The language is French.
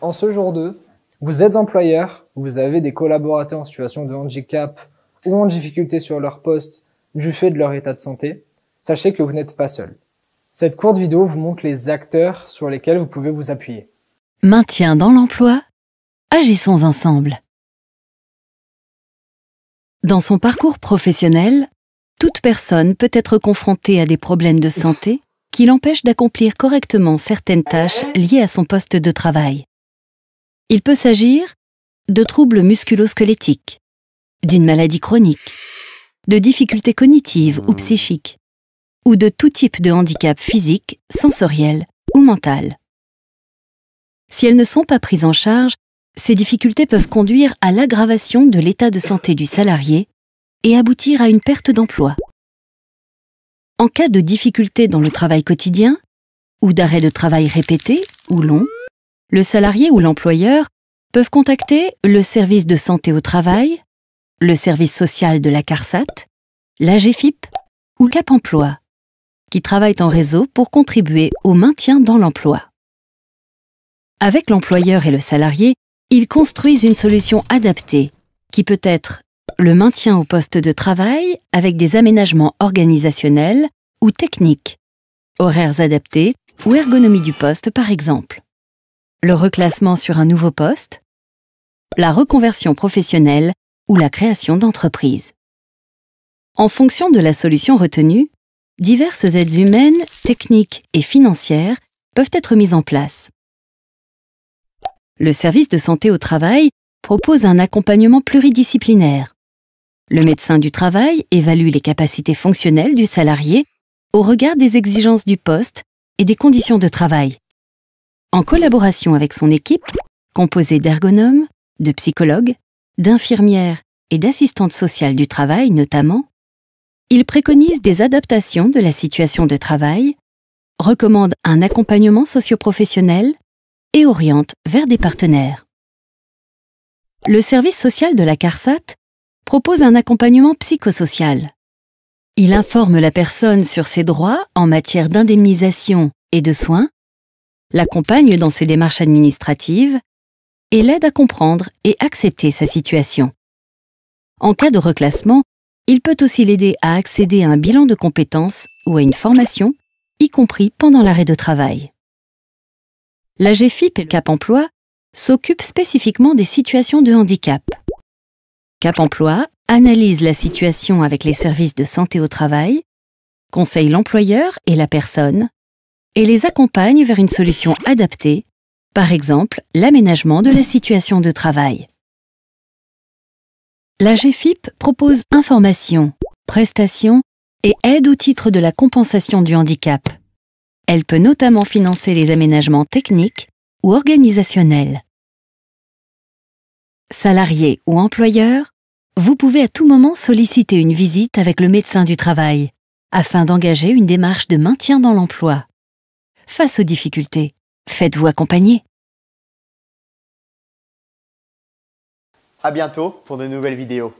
En ce jour 2, vous êtes employeur, vous avez des collaborateurs en situation de handicap ou en difficulté sur leur poste du fait de leur état de santé. Sachez que vous n'êtes pas seul. Cette courte vidéo vous montre les acteurs sur lesquels vous pouvez vous appuyer. Maintien dans l'emploi, agissons ensemble. Dans son parcours professionnel, toute personne peut être confrontée à des problèmes de santé qui l'empêchent d'accomplir correctement certaines tâches liées à son poste de travail. Il peut s'agir de troubles musculo-squelettiques, d'une maladie chronique, de difficultés cognitives ou psychiques, ou de tout type de handicap physique, sensoriel ou mental. Si elles ne sont pas prises en charge, ces difficultés peuvent conduire à l'aggravation de l'état de santé du salarié et aboutir à une perte d'emploi. En cas de difficultés dans le travail quotidien, ou d'arrêt de travail répété ou long, le salarié ou l'employeur peuvent contacter le service de santé au travail, le service social de la CARSAT, l'AGEFIP ou Cap Emploi, qui travaillent en réseau pour contribuer au maintien dans l'emploi. Avec l'employeur et le salarié, ils construisent une solution adaptée, qui peut être le maintien au poste de travail avec des aménagements organisationnels ou techniques, horaires adaptés ou ergonomie du poste par exemple, le reclassement sur un nouveau poste, la reconversion professionnelle ou la création d'entreprises. En fonction de la solution retenue, diverses aides humaines, techniques et financières peuvent être mises en place. Le service de santé au travail propose un accompagnement pluridisciplinaire. Le médecin du travail évalue les capacités fonctionnelles du salarié au regard des exigences du poste et des conditions de travail. En collaboration avec son équipe, composée d'ergonomes, de psychologues, d'infirmières et d'assistantes sociales du travail notamment, il préconise des adaptations de la situation de travail, recommande un accompagnement socio-professionnel et oriente vers des partenaires. Le service social de la CARSAT propose un accompagnement psychosocial. Il informe la personne sur ses droits en matière d'indemnisation et de soins, l'accompagne dans ses démarches administratives et l'aide à comprendre et accepter sa situation. En cas de reclassement, il peut aussi l'aider à accéder à un bilan de compétences ou à une formation, y compris pendant l'arrêt de travail. L'AGEFIP et Cap Emploi s'occupent spécifiquement des situations de handicap. Cap Emploi analyse la situation avec les services de santé au travail, conseille l'employeur et la personne, et les accompagne vers une solution adaptée, par exemple l'aménagement de la situation de travail. L'AGEFIP propose informations, prestations et aide au titre de la compensation du handicap. Elle peut notamment financer les aménagements techniques ou organisationnels. Salariés ou employeurs, vous pouvez à tout moment solliciter une visite avec le médecin du travail afin d'engager une démarche de maintien dans l'emploi. Face aux difficultés, faites-vous accompagner. À bientôt pour de nouvelles vidéos.